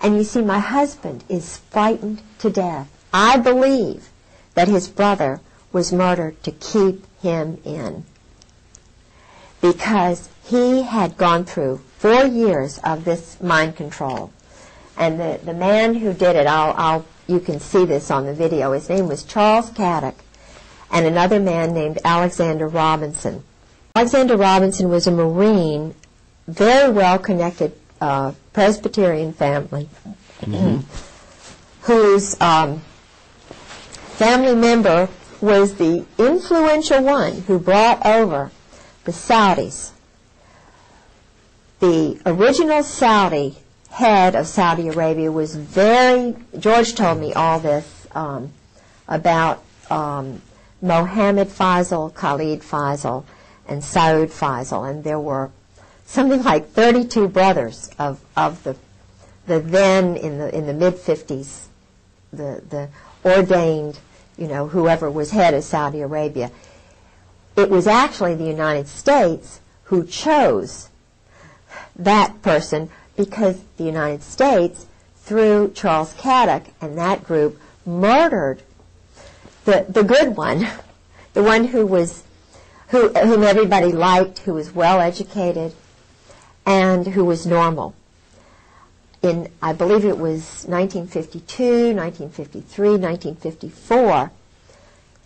And you see, my husband is frightened to death. I believe that his brother was murdered to keep him in, because he had gone through 4 years of this mind control. And the man who did it, you can see this on the video, his name was Charles Caddock, and another man named Alexander Robinson. Alexander Robinson was a Marine, very well-connected Presbyterian family, whose family member was the influential one who brought over the Saudis. The original Saudi head of Saudi Arabia was George told me all this about Mohammed Faisal, Khalid Faisal, and Saud Faisal, and there were something like 32 brothers of the then in the mid-50s, the ordained, whoever was head of Saudi Arabia. It was actually the United States who chose that person, because the United States, through Charles Caddock and that group, murdered the good one, the one whom everybody liked, who was well educated, and who was normal. In, I believe it was 1952, 1953, 1954,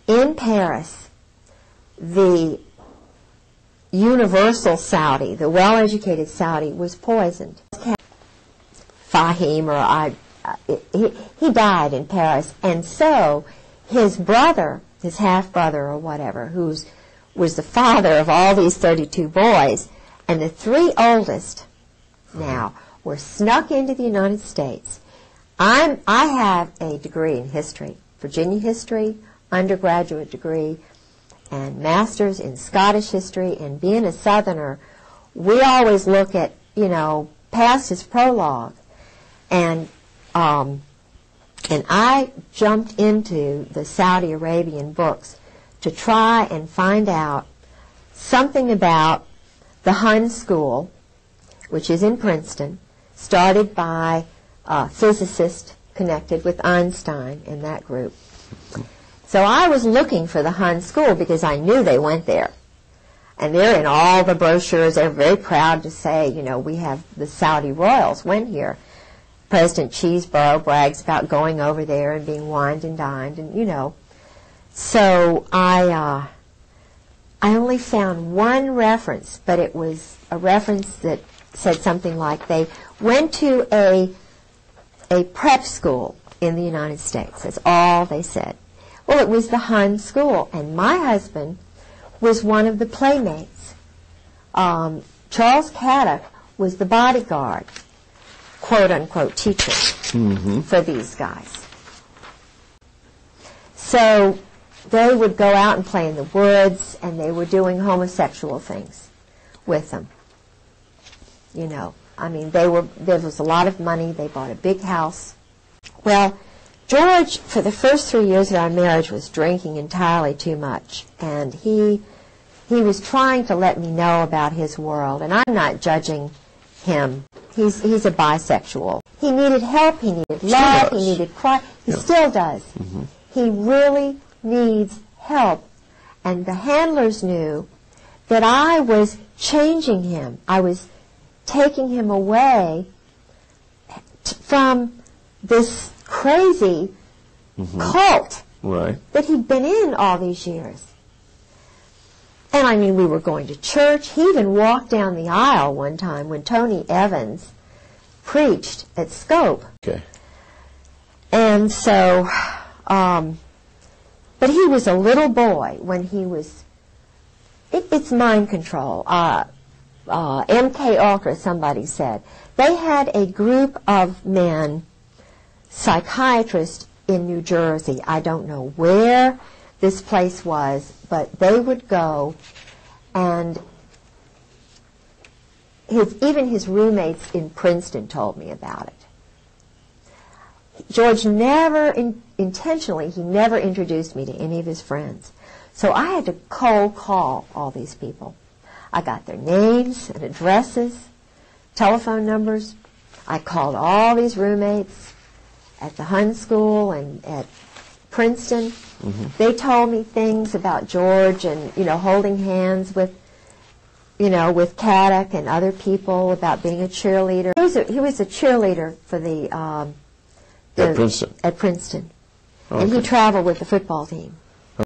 in Paris, the universal Saudi, the well-educated Saudi, was poisoned. Fahim, he died in Paris, and so his brother, his half-brother or whatever, was the father of all these 32 boys, and the 3 oldest now were snuck into the United States. I have a degree in history, Virginia history, undergraduate degree, and master's in Scottish history. And being a Southerner, we always look at, past his prologue. And I jumped into the Saudi Arabian books to try and find out something about the Hun School, which is in Princeton, started by a physicist connected with Einstein in that group. So I was looking for the Hun School because I knew they went there. And they're in all the brochures. They're very proud to say, we have the Saudi royals went here. President Cheeseborough brags about going over there and being wined and dined, and So I only found one reference, but it was a reference that said something like they went to a prep school in the United States. That's all they said. Well, it was the Hun School, and my husband was one of the playmates. Charles Caddock was the bodyguard, quote-unquote, teacher for these guys. So they would go out and play in the woods, and they were doing homosexual things with them. There was a lot of money. They bought a big house. Well, George, for the first 3 years of our marriage, was drinking entirely too much, and he was trying to let me know about his world, and I'm not judging him. He's a bisexual. He needed help, he needed love, he needed quiet. He still does. He really needs help, and the handlers knew that I was changing him. I was taking him away from this crazy cult that he'd been in all these years. And we were going to church. He even walked down the aisle one time when Tony Evans preached at Scope. Okay. And so, but he was a little boy when he was, it's mind control. MK Ultra, somebody said. They had a group of men, psychiatrists in New Jersey. I don't know where this place was, but they would go, and even his roommates in Princeton told me about it. George never, intentionally, he never introduced me to any of his friends. So I had to cold call all these people. I got their names and addresses, telephone numbers. I called all these roommates at the Hun School and at Princeton. Mm-hmm. They told me things about George and, holding hands with, with Caddick and other people, about being a cheerleader. He was a cheerleader for at Princeton. At Princeton. Okay. And he traveled with the football team.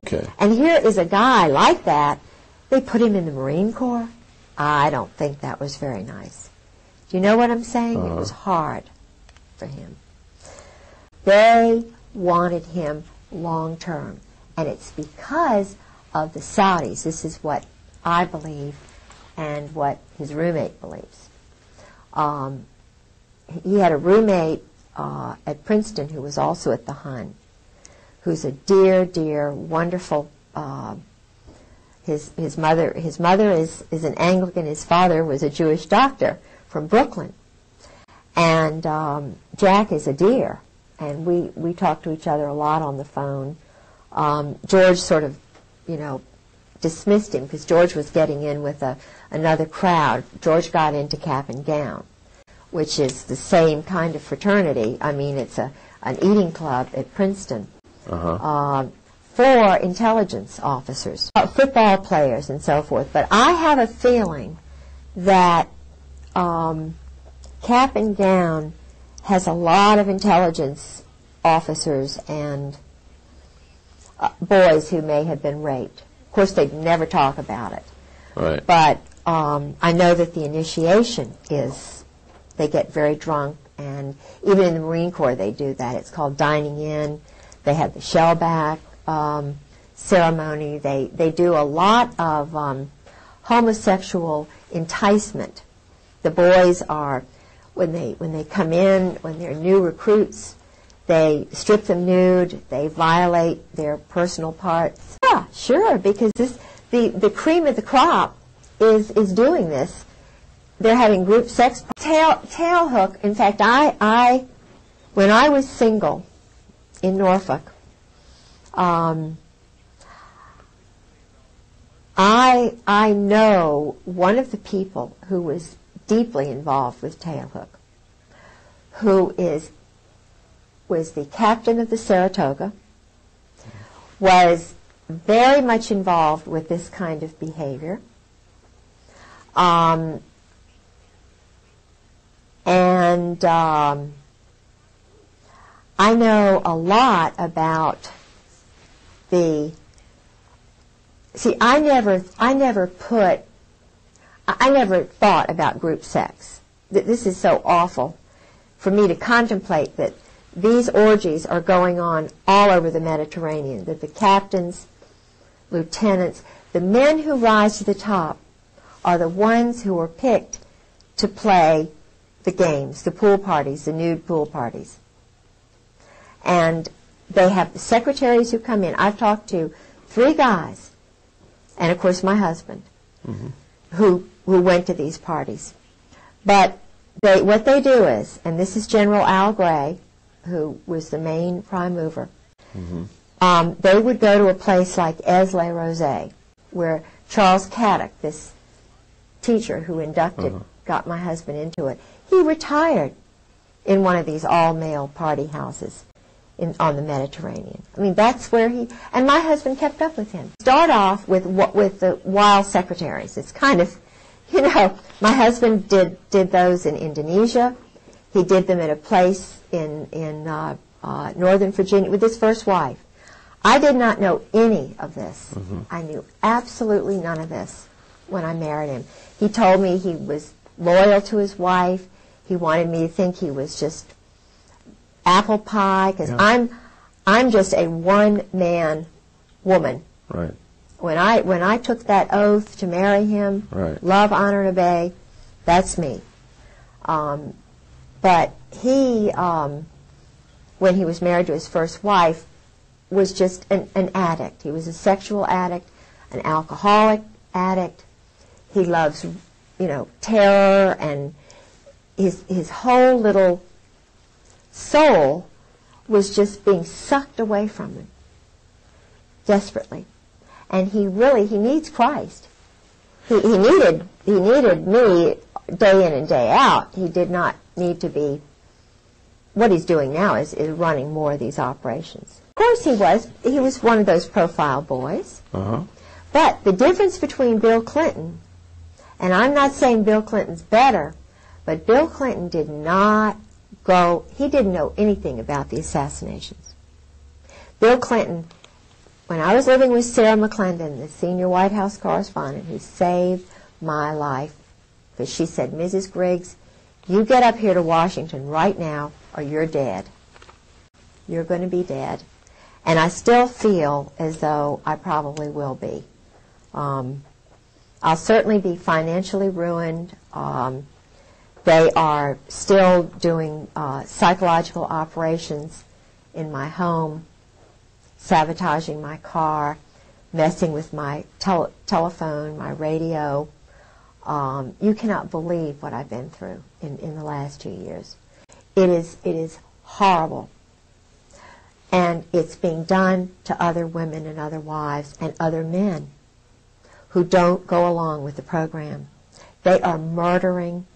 Okay. And here is a guy like that. They put him in the Marine Corps. I don't think that was very nice. Do you know what I'm saying? It was hard for him. They wanted him long term. And it's because of the Saudis. This is what I believe and what his roommate believes. He had a roommate at Princeton who was also at the Hun, who's a dear, dear, wonderful. His mother is an Anglican. His father was a Jewish doctor from Brooklyn, and Jack is a dear. And we talk to each other a lot on the phone. George sort of, dismissed him because George was getting in with another crowd. George got into Cap and Gown, which is the same kind of fraternity. I mean, it's an eating club at Princeton for intelligence officers, football players, and so forth. But I have a feeling that Cap and Gown has a lot of intelligence officers and boys who may have been raped. Of course, they'd never talk about it. Right. But I know that the initiation is, they get very drunk, and even in the Marine Corps they do that. It's called dining in. They have the shellback ceremony. They do a lot of homosexual enticement. The boys are, when they come in, when they're new recruits, they strip them nude, they violate their personal parts. Yeah, sure, because the cream of the crop is doing this. They're having group sex. Tail hook. In fact, when I was single in Norfolk, I know one of the people who was deeply involved with tail hook, who was the captain of the Saratoga, was very much involved with this kind of behavior. And I know a lot about I never thought about group sex. This is so awful for me to contemplate that these orgies are going on all over the Mediterranean, that the captains, lieutenants, the men who rise to the top are the ones who are picked to play the games, the pool parties, the nude pool parties. And they have the secretaries who come in. I've talked to 3 guys, and of course my husband, who went to these parties. But what they do is, and this is General Al Gray, who was the main prime mover, they would go to a place like Aix-les-Rosés, where Charles Caddick, this teacher who inducted, got my husband into it, he retired in one of these all-male party houses on the Mediterranean. I mean, that's where and my husband kept up with him. Start off with the wild secretaries. It's kind of, my husband did those in Indonesia. He did them at a place in Northern Virginia with his first wife. I did not know any of this. I knew absolutely none of this when I married him. He told me he was loyal to his wife. He wanted me to think he was just apple pie, because I'm just a one-man woman. Right. When I took that oath to marry him, love, honor, and obey, that's me. But he, when he was married to his first wife, was just an addict. He was a sexual addict, an alcoholic addict. He loves, terror, and his whole little soul was just being sucked away from him desperately. And he needs Christ. He needed me day in and day out. He did not need to be, what he's doing now is running more of these operations. Of course he was one of those profile boys. But the difference between Bill Clinton, and I'm not saying Bill Clinton's better, but Bill Clinton did not he didn't know anything about the assassinations. Bill Clinton, when I was living with Sarah McClendon, the senior White House correspondent, who saved my life, because she said, Mrs. Griggs, you get up here to Washington right now or you're dead. You're going to be dead. And I still feel as though I probably will be. I'll certainly be financially ruined. They are still doing psychological operations in my home, sabotaging my car, messing with my telephone, my radio. You cannot believe what I've been through in the last 2 years. It is horrible. And it's being done to other women and other wives and other men who don't go along with the program. They are murdering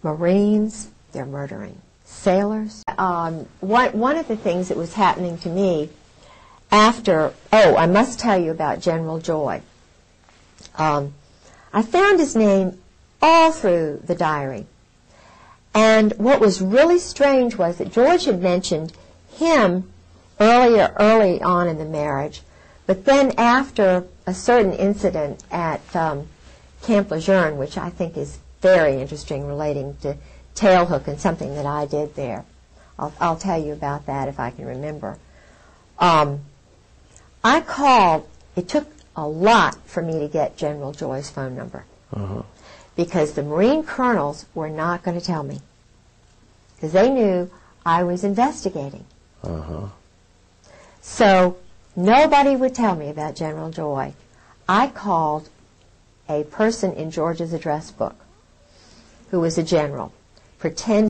Marines. They're murdering sailors. One of the things that was happening to me after, I must tell you about General Joy. I found his name all through the diary. And what was really strange was that George had mentioned him early on in the marriage, but then after a certain incident at Camp Lejeune, which I think is very interesting, relating to tailhook and something that I did there. I'll tell you about that if I can remember. I called. It took a lot for me to get General Joy's phone number because the Marine colonels were not going to tell me because they knew I was investigating. So nobody would tell me about General Joy. I called a person in George's address book who was a general, pretending